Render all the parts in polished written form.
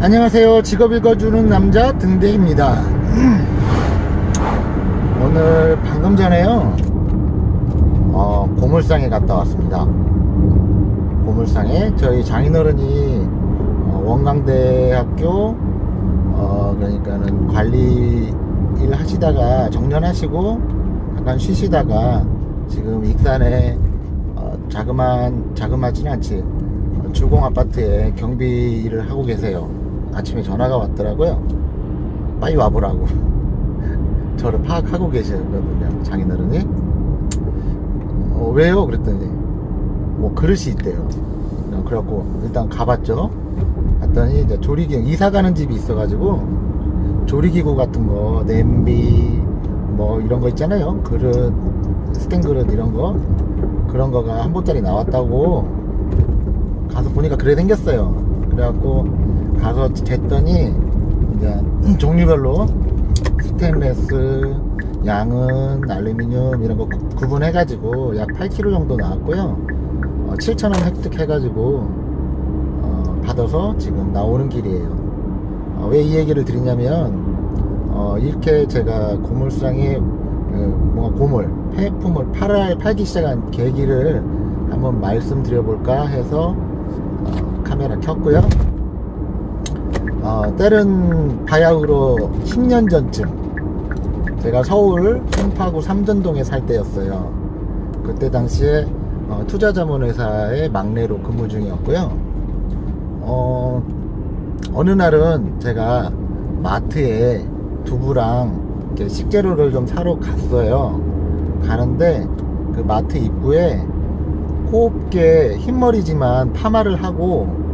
안녕하세요. 직업 읽어주는 남자 등대입니다. 오늘 방금 전에요 고물상에 갔다 왔습니다. 고물상에 저희 장인어른이 원광대학교 그러니까는 관리 일 하시다가 정년하시고 잠깐 쉬시다가 지금 익산에 자그마지는 않지 주공 아파트에 경비 일을 하고 계세요. 아침에 전화가 왔더라고요. 빨리 와보라고. 저를 파악하고 계시거든요, 장인어른이. 왜요? 그랬더니 뭐 그릇이 있대요. 그래갖고 일단 가봤죠. 갔더니 이제 조리기구, 이사 가는 집이 있어가지고 조리기구 같은 거, 냄비 뭐 이런 거 있잖아요. 그릇, 스텐 그릇 이런 거, 그런 거가 한 보짜리 나왔다고. 가서 보니까 그래 생겼어요. 그래갖고 가서 쟀더니 이제 종류별로 스테인레스, 양은, 알루미늄 이런 거 구분해가지고 약 8kg 정도 나왔고요. 7,000원 획득해가지고 받아서 지금 나오는 길이에요. 왜 이 얘기를 드리냐면 이렇게 제가 고물상에 뭔가 고물, 폐품을 팔기 시작한 계기를 한번 말씀드려볼까 해서 카메라 켰고요. 때는 바야흐로 10년 전쯤 제가 서울 송파구 삼전동에 살 때였어요. 그때 당시에 투자자문회사의 막내로 근무 중이었고요. 어느 날은 제가 마트에 두부랑 이렇게 식재료를 좀 사러 갔어요. 가는데 그 마트 입구에 곱게 흰머리지만 파마를 하고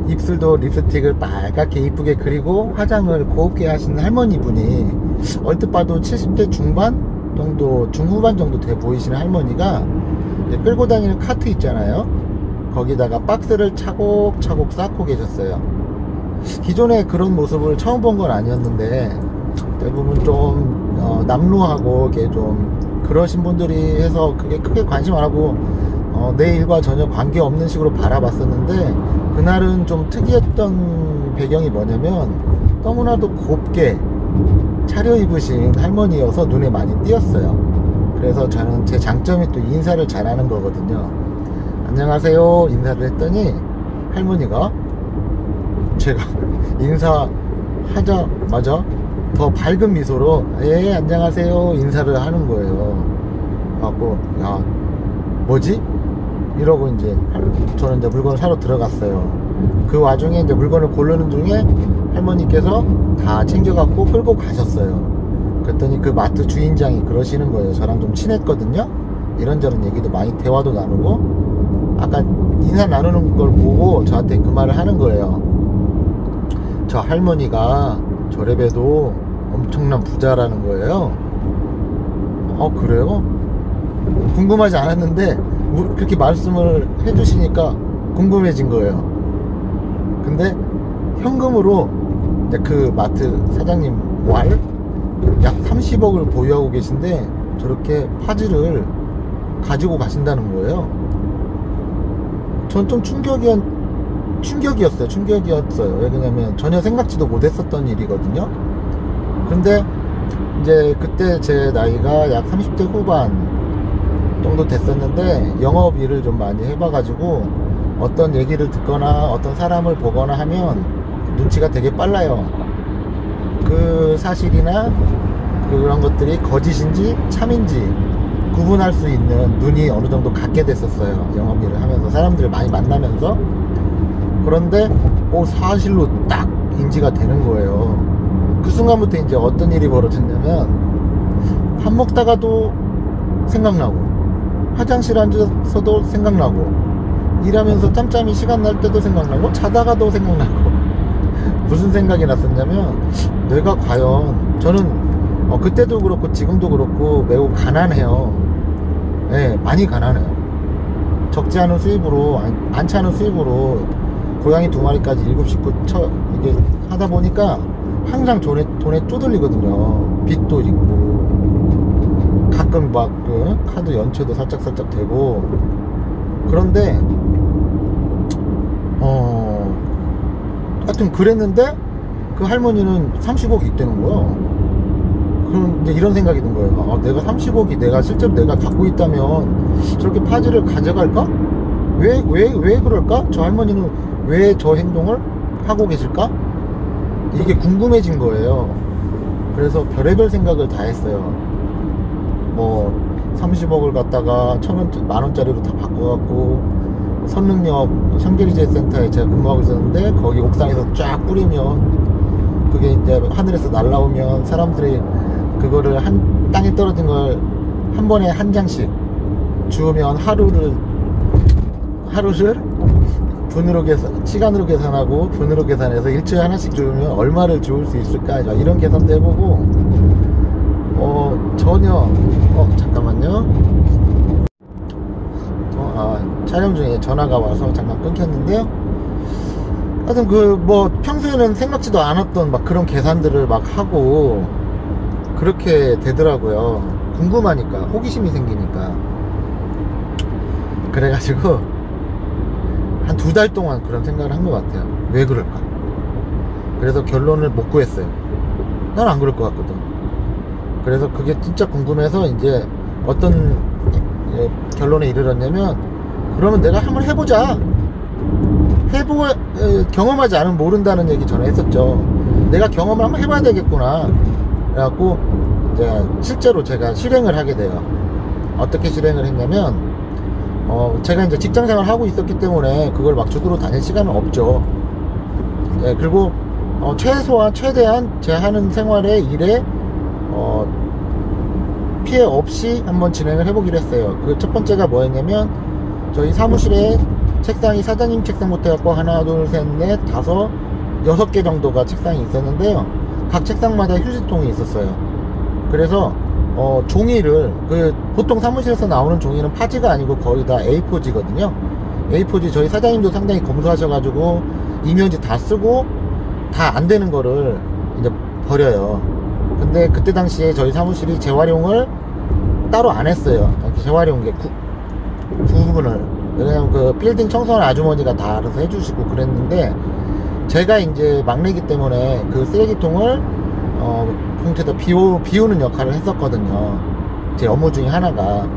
입술도 립스틱을 빨갛게 이쁘게 그리고 화장을 곱게 하시는 할머니 분이 얼핏 봐도 70대 중반 정도, 중후반 정도 돼 보이시는 할머니가 끌고 다니는 카트 있잖아요. 거기다가 박스를 차곡차곡 쌓고 계셨어요. 기존에 그런 모습을 처음 본 건 아니었는데 대부분 좀 남루하고 이렇게 좀 그러신 분들이 해서 그게 크게 관심 안 하고 내 일과 전혀 관계없는 식으로 바라봤었는데, 그날은 좀 특이했던 배경이 뭐냐면 너무나도 곱게 차려입으신 할머니여서 눈에 많이 띄었어요. 그래서 저는 제 장점이 또 인사를 잘하는 거거든요. 안녕하세요 인사를 했더니 할머니가 제가 인사하자마자 더 밝은 미소로 예 안녕하세요 인사를 하는 거예요. 그래갖고 야 뭐지? 이러고 이제 저는 이제 물건을 사러 들어갔어요. 그 와중에 이제 물건을 고르는 중에 할머니께서 다 챙겨갖고 끌고 가셨어요. 그랬더니 그 마트 주인장이 그러시는 거예요. 저랑 좀 친했거든요. 이런저런 얘기도 많이 대화도 나누고 아까 인사 나누는 걸 보고 저한테 그 말을 하는 거예요. 저 할머니가 저래봬도 엄청난 부자라는 거예요. 그래요? 궁금하지 않았는데 그렇게 말씀을 해주시니까 궁금해진 거예요. 근데 현금으로 이제 그 마트 사장님 왈 약 30억을 보유하고 계신데 저렇게 파지를 가지고 가신다는 거예요. 전 좀 충격이었어요. 왜냐면 전혀 생각지도 못했었던 일이거든요. 근데 이제 그때 제 나이가 약 30대 후반 정도 됐었는데 영업 일을 좀 많이 해봐가지고 어떤 얘기를 듣거나 어떤 사람을 보거나 하면 눈치가 되게 빨라요. 그 사실이나 그런 것들이 거짓인지 참인지 구분할 수 있는 눈이 어느 정도 갖게 됐었어요. 영업 일을 하면서 사람들을 많이 만나면서. 그런데 사실로 딱 인지가 되는 거예요. 그 순간부터 이제 어떤 일이 벌어졌냐면 밥 먹다가도 생각나고 화장실 앉아서도 생각나고 일하면서 짬짬이 시간 날 때도 생각나고 자다가도 생각나고 무슨 생각이 났었냐면 내가 과연 저는 그때도 그렇고 지금도 그렇고 매우 가난해요. 네, 많이 가난해요. 적지 않은 수입으로 많지 않은 수입으로 고양이 2마리까지 7식구 이게 하다 보니까 항상 돈에 쪼들리거든요. 빚도 있고 가끔 막 카드 연체도 살짝 되고. 그런데 하여튼 그랬는데 그 할머니는 30억이 있다는 거야. 그럼 이제 이런 생각이 든 거예요. 아, 내가 30억이 내가 실제로 내가 갖고 있다면 저렇게 파지를 가져갈까? 왜 그럴까? 저 할머니는 왜 저 행동을 하고 계실까? 이게 궁금해진 거예요. 그래서 별의별 생각을 다 했어요. 뭐 30억을 갖다가 1000원짜리로 다 바꿔갖고 선릉역 샹제리제 센터에 제가 근무하고 있었는데 거기 옥상에서 쫙 뿌리면 그게 이제 하늘에서 날라오면 사람들이 그거를 땅에 떨어진 걸 한 번에 한 장씩 주우면 하루를 분으로 시간으로 계산하고 분으로 계산해서 일주일에 하나씩 주우면 얼마를 주울 수 있을까, 이런 계산도 해보고 전혀 잠깐만요. 촬영 중에 전화가 와서 잠깐 끊겼는데요. 하여튼 평소에는 생각지도 않았던 막 그런 계산들을 막 하고 그렇게 되더라고요. 궁금하니까, 호기심이 생기니까. 그래가지고 한 2달 동안 그런 생각을 한 것 같아요. 왜 그럴까? 그래서 결론을 못 구했어요. 난 안 그럴 것 같거든. 그래서 그게 진짜 궁금해서 이제 어떤 결론에 이르렀냐면, 그러면 내가 한번 해보자. 경험하지 않으면 모른다는 얘기 전에 했었죠. 내가 경험을 한번 해봐야 되겠구나. 그래갖고 이제 실제로 제가 실행을 하게 돼요. 어떻게 실행을 했냐면, 제가 이제 직장생활을 하고 있었기 때문에 그걸 막 주도로 다닐 시간은 없죠. 그리고 최대한 제 하는 생활의 일에 피해 없이 한번 진행을 해보기로 했어요. 그 첫 번째가 뭐였냐면, 저희 사무실에 책상이 사장님 책상부터 해갖고 하나, 둘, 셋, 넷, 다섯, 6개 정도가 책상이 있었는데요. 각 책상마다 휴지통이 있었어요. 그래서 종이를 보통 사무실에서 나오는 종이는 파지가 아니고 거의 다 A4지거든요. A4지 저희 사장님도 상당히 검소하셔가지고 이면지 다 쓰고 다 안 되는 거를 이제 버려요. 근데 그때 당시에 저희 사무실이 재활용을 따로 안 했어요. 재활용 부분을. 왜냐면 그 빌딩 청소하는 아주머니가 다 알아서 해주시고 그랬는데, 제가 이제 막내기 때문에 그 쓰레기통을 봉투에다 비우는 역할을 했었거든요. 제 업무 중에 하나가.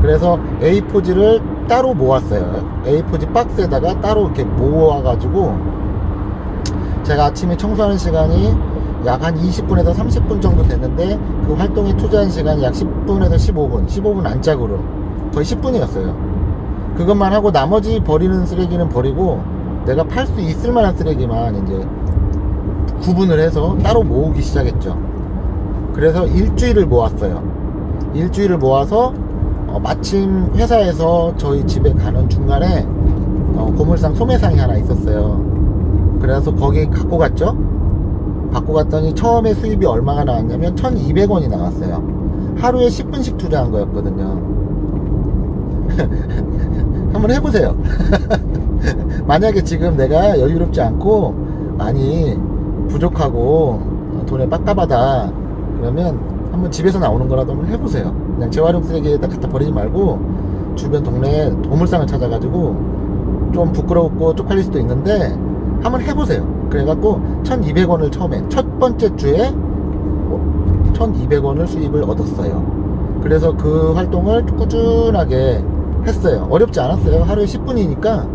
그래서 A4지를 따로 모았어요. A4지 박스에다가 따로 이렇게 모아가지고, 제가 아침에 청소하는 시간이 약 한 20분에서 30분 정도 됐는데, 그 활동에 투자한 시간이 약 10분에서 15분 안짝으로 거의 10분이었어요. 그것만 하고 나머지 버리는 쓰레기는 버리고, 내가 팔 수 있을 만한 쓰레기만 이제 구분을 해서 따로 모으기 시작했죠. 그래서 일주일을 모았어요. 일주일을 모아서 마침 회사에서 저희 집에 가는 중간에 고물상 소매상이 하나 있었어요. 그래서 거기 갖고 갔죠. 갖고 갔더니 처음에 수입이 얼마가 나왔냐면 1200원이 나왔어요. 하루에 10분씩 투자한 거였거든요. 한번 해보세요. 만약에 지금 내가 여유롭지 않고 많이 부족하고 돈에 빡깝하다 그러면 한번 집에서 나오는 거라도 한번 해보세요. 그냥 재활용 쓰레기에다 갖다 버리지 말고 주변 동네에 도물상을 찾아가지고, 좀 부끄럽고 쪽팔릴 수도 있는데 한번 해보세요. 그래갖고 1200원을 처음에 첫 번째 주에 1200원을 수입을 얻었어요. 그래서 그 활동을 꾸준하게 했어요. 어렵지 않았어요. 하루에 10분이니까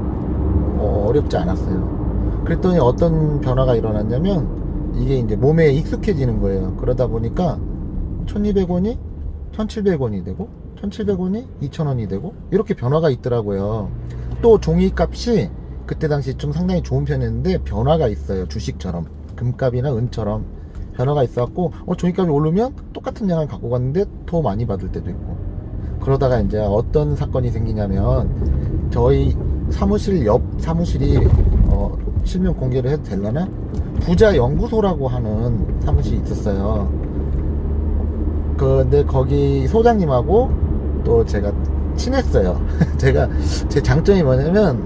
어렵지 않았어요. 그랬더니 어떤 변화가 일어났냐면, 이게 이제 몸에 익숙해지는 거예요. 그러다 보니까 1200원이 1700원이 되고 1700원이 2000원이 되고 이렇게 변화가 있더라고요. 또 종이값이 그때 당시 좀 상당히 좋은 편이었는데 변화가 있어요. 주식처럼 금값이나 은처럼 변화가 있어갖고 종이값이 오르면 똑같은 양을 갖고 갔는데 더 많이 받을 때도 있고. 그러다가 이제 어떤 사건이 생기냐면, 저희 사무실 옆 사무실이 실명 공개를 해도 되려나? 부자 연구소라고 하는 사무실이 있었어요. 근데 거기 소장님하고 또 제가 친했어요. 제 장점이 뭐냐면,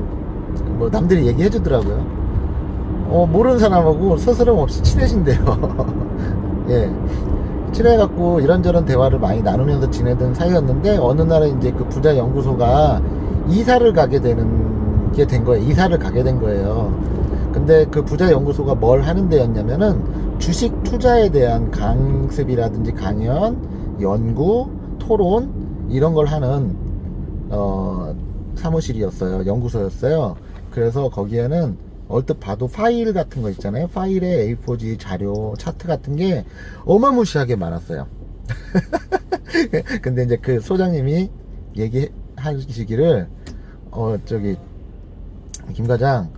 남들이 얘기해 주더라고요. 모르는 사람하고 스스럼 없이 친해진대요. 예. 친해갖고 이런저런 대화를 많이 나누면서 지내던 사이였는데, 어느 날에 이제 그 부자 연구소가 이사를 가게 된 거예요. 근데 그 부자연구소가 뭘 하는 데였냐면은 주식 투자에 대한 강습이라든지 강연, 연구, 토론 이런 걸 하는 사무실이었어요. 연구소였어요. 그래서 거기에는 얼핏 봐도 파일 같은 거 있잖아요. 파일에 A4지 자료, 차트 같은 게 어마무시하게 많았어요. 근데 이제 그 소장님이 얘기하시기를 저기 김 과장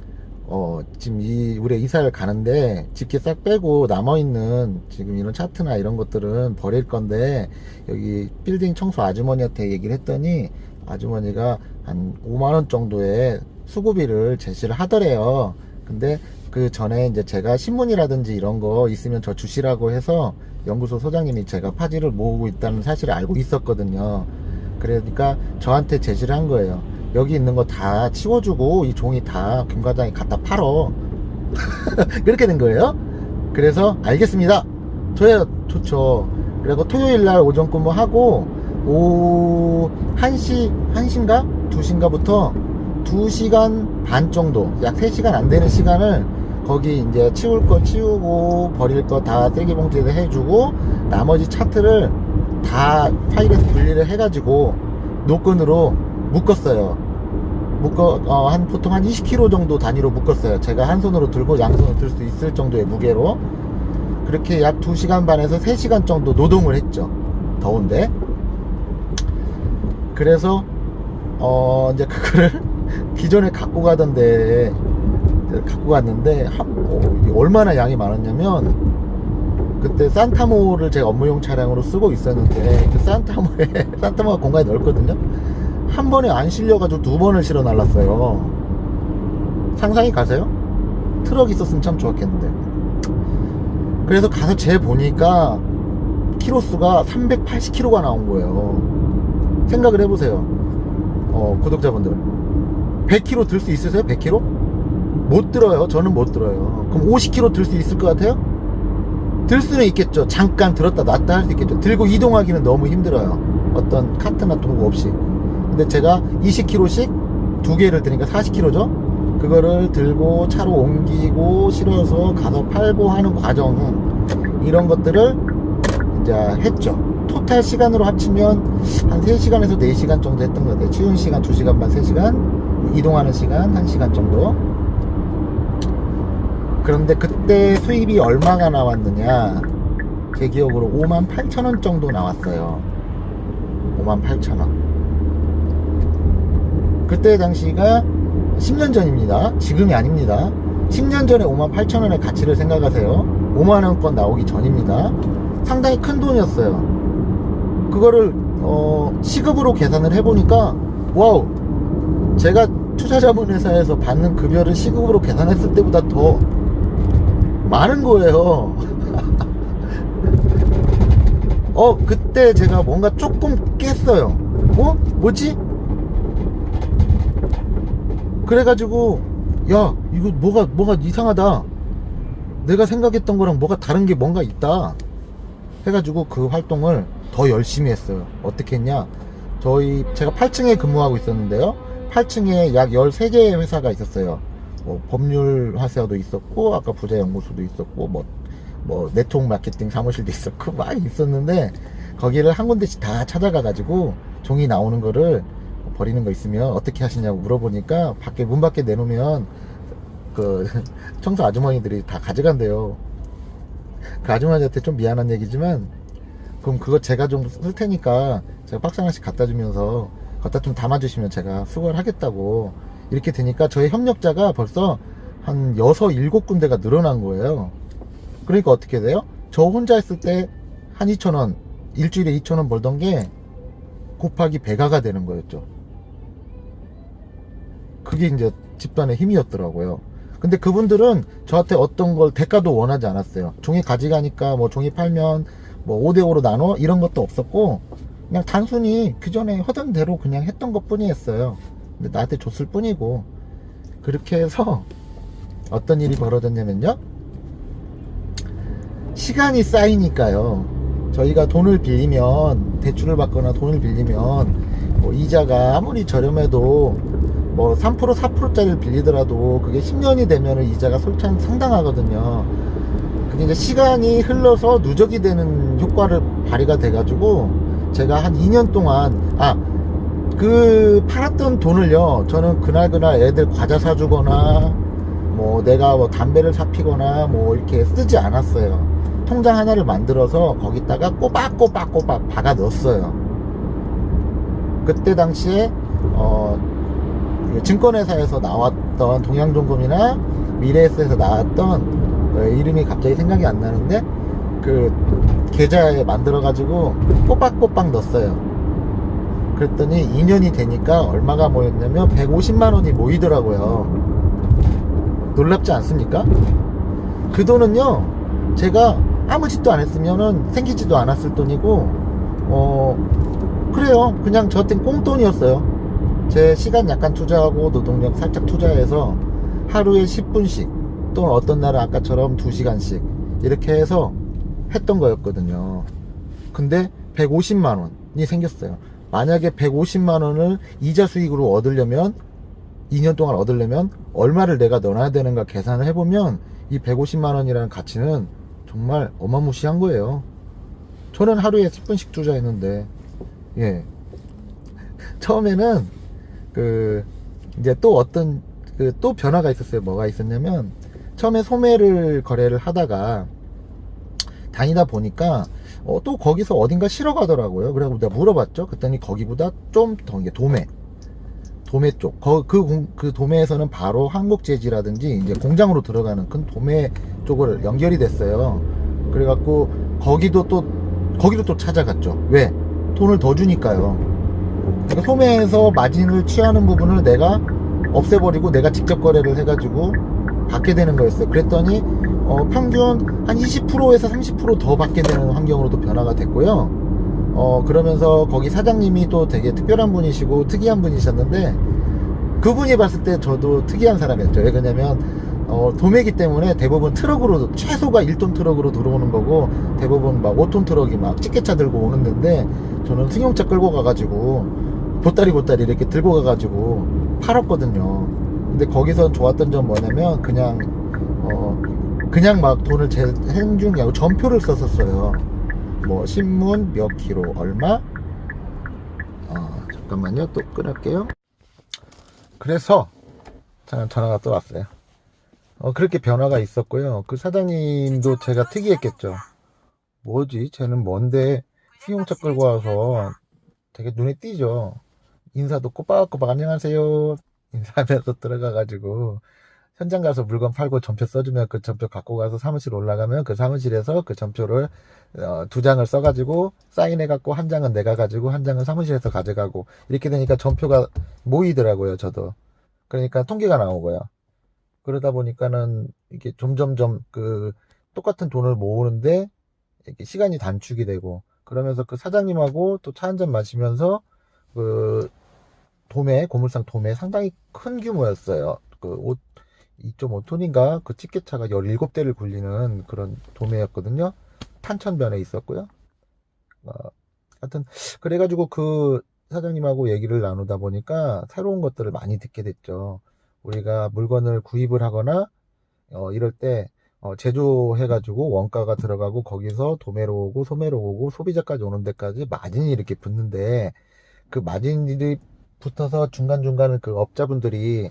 지금 우리 이사를 가는데 집게 싹 빼고 남아있는 지금 이런 차트나 이런 것들은 버릴 건데 여기 빌딩 청소 아주머니한테 얘기를 했더니 아주머니가 한 5만원 정도의 수고비를 제시를 하더래요. 근데 그 전에 이제 제가 신문이라든지 이런 거 있으면 저 주시라고 해서 연구소 소장님이 제가 파지를 모으고 있다는 사실을 알고 있었거든요. 그러니까 저한테 제시를 한 거예요. 여기 있는 거 다 치워주고 이 종이 다 김 과장이 갖다 팔어. 그렇게 된 거예요. 그래서 알겠습니다. 저야 좋죠. 그리고 토요일날 오전 근무하고 오후 1시인가 2시인가부터 2시간 반 정도, 약 3시간 안 되는 시간을 거기 이제 치울 거 치우고 버릴 거 다 쓰레기 봉지에 해주고 나머지 차트를 다 파일에서 분리를 해가지고 노끈으로 묶었어요. 보통 한 20kg 정도 단위로 묶었어요. 제가 한 손으로 들고 양손으로 들 수 있을 정도의 무게로. 그렇게 약 2시간 반에서 3시간 정도 노동을 했죠. 더운데. 그래서, 이제 그거를 기존에 갖고 가던데, 갖고 갔는데, 얼마나 양이 많았냐면, 그때 산타모를 제가 업무용 차량으로 쓰고 있었는데, 그 산타모가 공간이 넓거든요. 한 번에 안 실려가지고 2번을 실어 날랐어요. 상상이 가세요? 트럭 있었으면 참 좋았겠는데. 그래서 가서 재보니까 키로수가 380kg가 나온 거예요. 생각을 해보세요. 구독자분들 100kg 들 수 있으세요? 100kg? 못 들어요. 저는 못 들어요. 그럼 50kg 들 수 있을 것 같아요? 들 수는 있겠죠. 잠깐 들었다 놨다 할 수 있겠죠. 들고 이동하기는 너무 힘들어요. 어떤 카트나 도구 없이. 근데 제가 20kg씩 2개를 드니까 40kg죠. 그거를 들고 차로 옮기고 실어서 가서 팔고 하는 과정, 이런 것들을 이제 했죠. 토탈 시간으로 합치면 한 3시간에서 4시간 정도 했던 것 같아요. 치운 시간 2시간 반, 3시간, 이동하는 시간 1시간 정도. 그런데 그때 수입이 얼마가 나왔느냐, 제 기억으로 58,000원 정도 나왔어요. 58,000원. 그때 당시가 10년 전입니다. 지금이 아닙니다. 10년 전에 58,000원의 가치를 생각하세요. 5만원권 나오기 전입니다. 상당히 큰 돈이었어요. 그거를 시급으로 계산을 해보니까 와우, 제가 투자자문회사에서 받는 급여를 시급으로 계산했을 때보다 더 많은 거예요. 그때 제가 뭔가 조금 깼어요. 뭐지? 그래가지고 야, 이거 뭐가 이상하다, 내가 생각했던 거랑 뭐가 다른 게 뭔가 있다 해가지고 그 활동을 더 열심히 했어요. 어떻게 했냐, 제가 8층에 근무하고 있었는데요, 8층에 약 13개의 회사가 있었어요. 법률 회사도 있었고, 아까 부자연구소도 있었고, 네트워크 마케팅 사무실도 있었고 막 있었는데, 거기를 한 군데씩 다 찾아가가지고 종이 나오는 거를 버리는 거 있으면 어떻게 하시냐고 물어보니까 문 밖에 내놓으면 그 청소 아주머니들이 다 가져간대요. 그 아주머니한테 좀 미안한 얘기지만, 그럼 그거 제가 좀 쓸 테니까 제가 박스 하나씩 갖다 주면서 갖다 좀 담아주시면 제가 수거를 하겠다고. 이렇게 되니까 저희 협력자가 벌써 한 6, 7군데가 늘어난 거예요. 그러니까 어떻게 돼요? 저 혼자 했을 때 한 2,000원, 일주일에 2,000원 벌던 게 곱하기 배가가 되는 거였죠. 그게 이제 집단의 힘이었더라고요. 근데 그분들은 저한테 어떤 걸 대가도 원하지 않았어요. 종이 가져가니까 종이 팔면 5대5로 나눠 이런 것도 없었고, 그냥 단순히 그 전에 하던 대로 그냥 했던 것 뿐이었어요. 근데 나한테 줬을 뿐이고. 그렇게 해서 어떤 일이 벌어졌냐면요, 시간이 쌓이니까요, 저희가 돈을 빌리면, 대출을 받거나 돈을 빌리면 이자가 아무리 저렴해도 뭐 3% 4%짜리를 빌리더라도 그게 10년이 되면 이자가 솔찬 상당하거든요. 그게 이제 시간이 흘러서 누적이 되는 효과를 발휘가 돼가지고 제가 한 2년 동안 그 팔았던 돈을요, 저는 그날 애들 과자 사주거나 뭐 내가 뭐 담배를 사피거나 뭐 이렇게 쓰지 않았어요. 통장 하나를 만들어서 거기다가 꼬박꼬박 박아 넣었어요. 그때 당시에 증권회사에서 나왔던 동양종금이나 미래에셋에서 나왔던 이름이 갑자기 생각이 안 나는데 그 계좌에 만들어 가지고 꼬박꼬박 넣었어요. 그랬더니 2년이 되니까 얼마가 모였냐면 150만원이 모이더라고요. 놀랍지 않습니까? 그 돈은요, 제가 아무 짓도 안 했으면은 생기지도 않았을 돈이고, 그래요. 그냥 저한텐 꽁돈이었어요. 제 시간 약간 투자하고 노동력 살짝 투자해서 하루에 10분씩 또는 어떤 날은 아까처럼 2시간씩 이렇게 해서 했던 거였거든요. 근데 150만원이 생겼어요. 만약에 150만원을 이자 수익으로 얻으려면 2년 동안 얻으려면 얼마를 내가 넣어야 되는가 계산을 해보면 이 150만원이라는 가치는 정말 어마무시한 거예요. 저는 하루에 10분씩 투자했는데, 예. 처음에는 이제 또 어떤 또 변화가 있었어요. 뭐가 있었냐면, 처음에 소매를 거래를 하다가 다니다 보니까 또 거기서 어딘가 쉬러 가더라고요. 그래서 내가 물어봤죠. 그랬더니 거기보다 좀 더 이게 도매 쪽, 그 도매에서는 바로 한국제지라든지 이제 공장으로 들어가는 큰 도매 쪽을 연결이 됐어요. 그래갖고 거기도 또 찾아갔죠. 왜? 돈을 더 주니까요. 그러니까 소매에서 마진을 취하는 부분을 내가 없애버리고 내가 직접 거래를 해가지고 받게 되는 거였어요. 그랬더니 평균 한 20%에서 30% 더 받게 되는 환경으로도 변화가 됐고요. 그러면서 거기 사장님이 또 되게 특별한 분이시고 특이한 분이셨는데, 그분이 봤을 때 저도 특이한 사람이었죠. 왜 그러냐면 도매기 때문에 대부분 트럭으로, 최소가 1톤 트럭으로 들어오는 거고 대부분 막 5톤 트럭이 막 찌개차 들고 오는 데인데, 저는 승용차 끌고 가가지고 보따리 이렇게 들고 가가지고 팔았거든요. 근데 거기서 좋았던 점 뭐냐면 그냥 막 돈을 제 행중이 아니고 전표를 썼었어요. 뭐 신문 몇 킬로 얼마. 잠깐만요, 또 끊을게요. 그래서 전화가 또 왔어요. 그렇게 변화가 있었고요. 그 사장님도 제가 특이했겠죠. 뭐지, 쟤는 뭔데 승용차 끌고 와서, 되게 눈에 띄죠. 인사도 꼬박꼬박 안녕하세요 인사하면서 들어가가지고 현장 가서 물건 팔고 전표 써주면 그 전표 갖고 가서 사무실 올라가면 그 사무실에서 그 전표를 2장을 써가지고 사인해갖고 한 장은 내가 가지고 한 장은 사무실에서 가져가고, 이렇게 되니까 전표가 모이더라고요. 저도 그러니까 통계가 나오고요. 그러다 보니까는 이게 점점점 똑같은 돈을 모으는데 이렇게 시간이 단축이 되고, 그러면서 그 사장님하고 또 차 한잔 마시면서 고물상 도매 상당히 큰 규모였어요. 2.5톤인가 그 찌개차가 17대를 굴리는 그런 도매였거든요. 탄천변에 있었고요. 하여튼 그래가지고 그 사장님하고 얘기를 나누다 보니까 새로운 것들을 많이 듣게 됐죠. 우리가 물건을 구입을 하거나 이럴 때 제조해가지고 원가가 들어가고 거기서 도매로 오고 소매로 오고 소비자까지 오는 데까지 마진이 이렇게 붙는데, 그 마진이 붙어서 중간중간은 그 업자분들이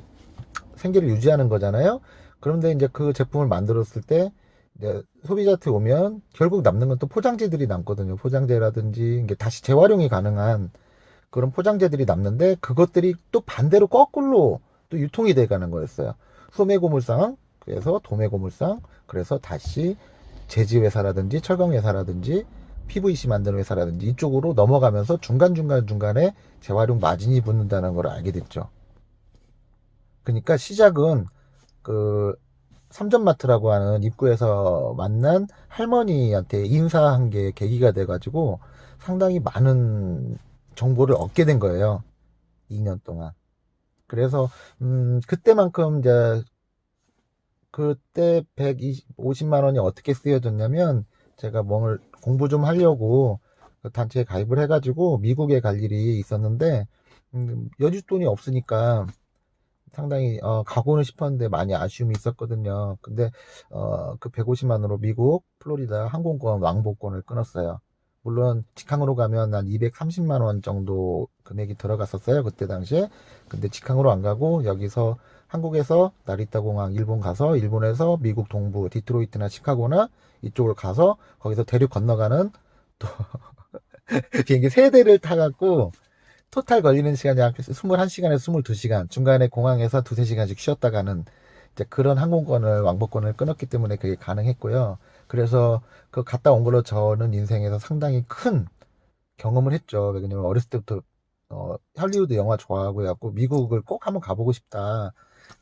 생계를 유지하는 거잖아요. 그런데 이제 그 제품을 만들었을 때 이제 소비자한테 오면 결국 남는 건 또 포장재들이 남거든요. 포장재라든지 이게 다시 재활용이 가능한 그런 포장재들이 남는데, 그것들이 또 반대로 거꾸로 또 유통이 돼 가는 거였어요. 소매고물상, 그래서 도매고물상, 그래서 다시 제지회사라든지 철강회사라든지 PVC 만드는 회사라든지 이쪽으로 넘어가면서 중간에 재활용 마진이 붙는다는 걸 알게 됐죠. 그러니까 시작은 삼전마트라고 하는 입구에서 만난 할머니한테 인사한 게 계기가 돼가지고 상당히 많은 정보를 얻게 된 거예요. 2년 동안. 그래서 그때만큼 이제 그때 150만 원이 어떻게 쓰여졌냐면, 제가 뭘 공부 좀 하려고 그 단체에 가입을 해가지고 미국에 갈 일이 있었는데 여윳돈이 없으니까 상당히 가고는 싶었는데 많이 아쉬움이 있었거든요. 근데 그 150만으로 미국 플로리다 항공권 왕복권을 끊었어요. 물론 직항으로 가면 한 230만 원 정도 금액이 들어갔었어요, 그때 당시에. 근데 직항으로 안 가고 여기서 한국에서 나리타 공항 일본 가서 일본에서 미국 동부 디트로이트나 시카고나 이쪽을 가서 거기서 대륙 건너가는 또 비행기 세 대를 타갖고 토탈 걸리는 시간이 약 21시간에서 22시간, 중간에 공항에서 두세 시간씩 쉬었다 가는 이제 그런 항공권을, 왕복권을 끊었기 때문에 그게 가능했고요. 그래서 그 갔다 온 걸로 저는 인생에서 상당히 큰 경험을 했죠. 왜냐면 어렸을 때부터 할리우드 영화 좋아하고 해갖고 미국을 꼭 한번 가보고 싶다.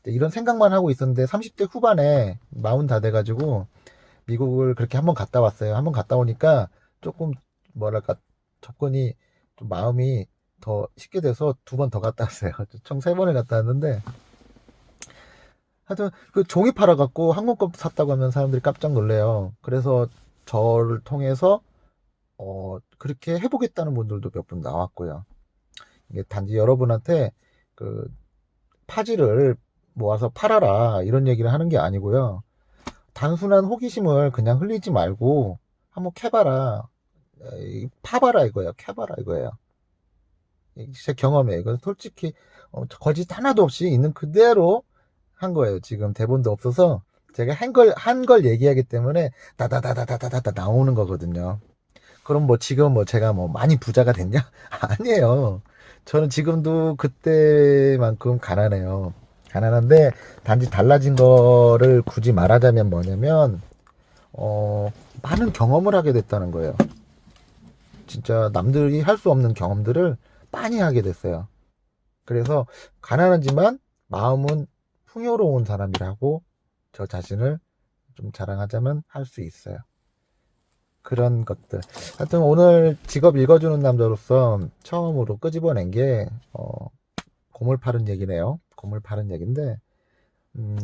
이런 생각만 하고 있었는데 30대 후반에 마흔 다 돼가지고 미국을 그렇게 한번 갔다 왔어요. 한번 갔다 오니까 조금 뭐랄까 접근이 좀 마음이 더 쉽게 돼서 두 번 더 갔다 왔어요. 총 세 번을 갔다 왔는데 하여튼 그 종이 팔아갖고 항공권 샀다고 하면 사람들이 깜짝 놀래요. 그래서 저를 통해서 그렇게 해보겠다는 분들도 몇 분 나왔고요. 이게 단지 여러분한테 그 파지를 모아서 팔아라 이런 얘기를 하는 게 아니고요. 단순한 호기심을 그냥 흘리지 말고 한번 캐봐라. 파봐라 이거예요. 캐봐라 이거예요. 제 경험이에요. 이건 솔직히 거짓 하나도 없이 있는 그대로 한 거예요. 지금 대본도 없어서 제가 한 걸 얘기하기 때문에 다다다다다다다 나오는 거거든요. 그럼 뭐 지금 뭐 제가 뭐 많이 부자가 됐냐? 아니에요. 저는 지금도 그때만큼 가난해요. 가난한데 단지 달라진 거를 굳이 말하자면 뭐냐면 많은 경험을 하게 됐다는 거예요. 진짜 남들이 할 수 없는 경험들을 많이 하게 됐어요. 그래서 가난하지만 마음은 풍요로운 사람이라고 저 자신을 좀 자랑하자면 할 수 있어요. 그런 것들. 하여튼 오늘 직업 읽어주는 남자로서 처음으로 끄집어낸 게 고물 파는 얘기네요. 고물 파는 얘기인데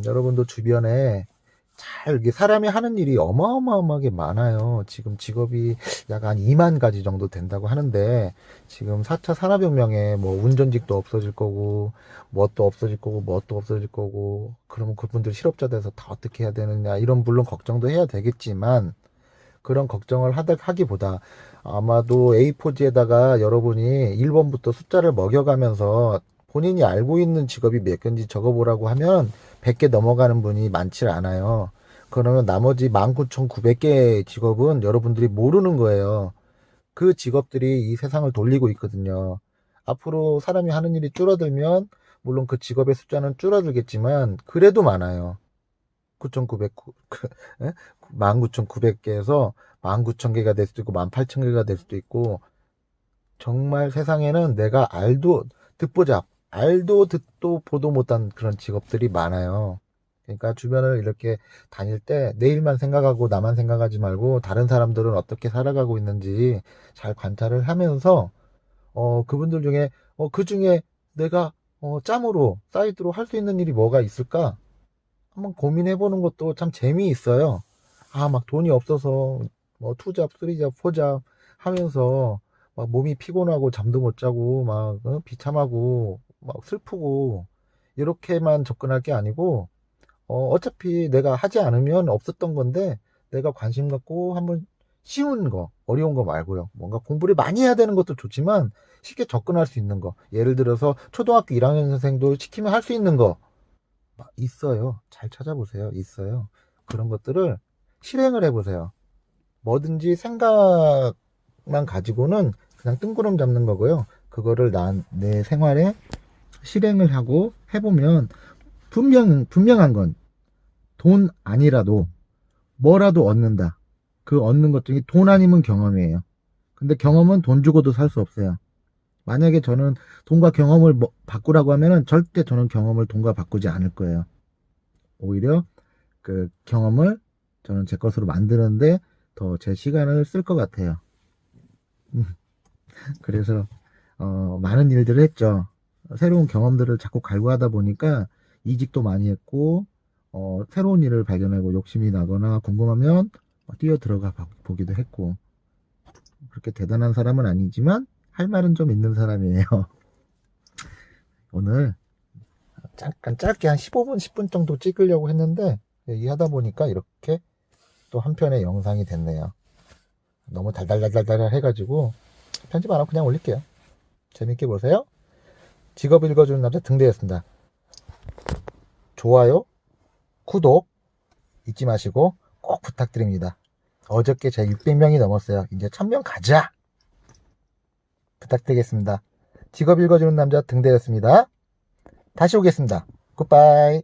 여러분도 주변에 잘 이게 사람이 하는 일이 어마어마하게 많아요. 지금 직업이 약 한 2만 가지 정도 된다고 하는데 지금 4차 산업혁명에 뭐 운전직도 없어질 거고 뭣도 없어질 거고 뭣도 없어질 거고 그러면 그분들 실업자 돼서 다 어떻게 해야 되느냐 이런 물론 걱정도 해야 되겠지만 그런 걱정을 하기보다 아마도 A4지에다가 여러분이 1번부터 숫자를 먹여가면서 본인이 알고 있는 직업이 몇 개인지 적어보라고 하면 100개 넘어가는 분이 많지 않아요. 그러면 나머지 19,900개의 직업은 여러분들이 모르는 거예요. 그 직업들이 이 세상을 돌리고 있거든요. 앞으로 사람이 하는 일이 줄어들면 물론 그 직업의 숫자는 줄어들겠지만 그래도 많아요. 9,900, 19,900개에서 19,000개가 될 수도 있고 18,000개가 될 수도 있고 정말 세상에는 내가 알도 듣도 보도 못한 그런 직업들이 많아요. 그러니까 주변을 이렇게 다닐 때 내일만 생각하고 나만 생각하지 말고 다른 사람들은 어떻게 살아가고 있는지 잘 관찰을 하면서 그분들 중에 그 중에 내가 짬으로 사이드로 할 수 있는 일이 뭐가 있을까? 한번 고민해 보는 것도 참 재미있어요. 막 돈이 없어서 뭐 투잡, 쓰리잡, 포잡 하면서 막 몸이 피곤하고 잠도 못 자고 막 비참하고 막 슬프고 이렇게만 접근할 게 아니고 어차피 내가 하지 않으면 없었던 건데 내가 관심 갖고 한번 쉬운 거, 어려운 거 말고요. 뭔가 공부를 많이 해야 되는 것도 좋지만 쉽게 접근할 수 있는 거. 예를 들어서 초등학교 1학년 선생도 시키면 할 수 있는 거 있어요. 잘 찾아보세요. 있어요. 그런 것들을 실행을 해보세요. 뭐든지 생각만 가지고는 그냥 뜬구름 잡는 거고요. 그거를 내 생활에 실행을 하고 해보면 분명한 건 돈 아니라도 뭐라도 얻는다. 그 얻는 것 중에 돈 아니면 경험이에요. 근데 경험은 돈 주고도 살 수 없어요. 만약에 저는 돈과 경험을 바꾸라고 하면은 절대 저는 경험을 돈과 바꾸지 않을 거예요. 오히려 그 경험을 저는 제 것으로 만드는데 더 제 시간을 쓸 것 같아요. 그래서 많은 일들을 했죠. 새로운 경험들을 자꾸 갈구하다 보니까 이직도 많이 했고 새로운 일을 발견하고 욕심이 나거나 궁금하면 뛰어 들어가 보기도 했고 그렇게 대단한 사람은 아니지만 할 말은 좀 있는 사람이에요. 오늘 잠깐 짧게 한 15분, 10분 정도 찍으려고 했는데, 얘기하다 보니까 이렇게 또 한 편의 영상이 됐네요. 너무 달달달달달 해가지고, 편집 안 하고 그냥 올릴게요. 재밌게 보세요. 직업 읽어주는 남자 등대였습니다. 좋아요, 구독 잊지 마시고 꼭 부탁드립니다. 어저께 제 600명이 넘었어요. 이제 1000명 가자! 부탁드리겠습니다. 직업 읽어주는 남자 등대였습니다. 다시 오겠습니다. 굿바이.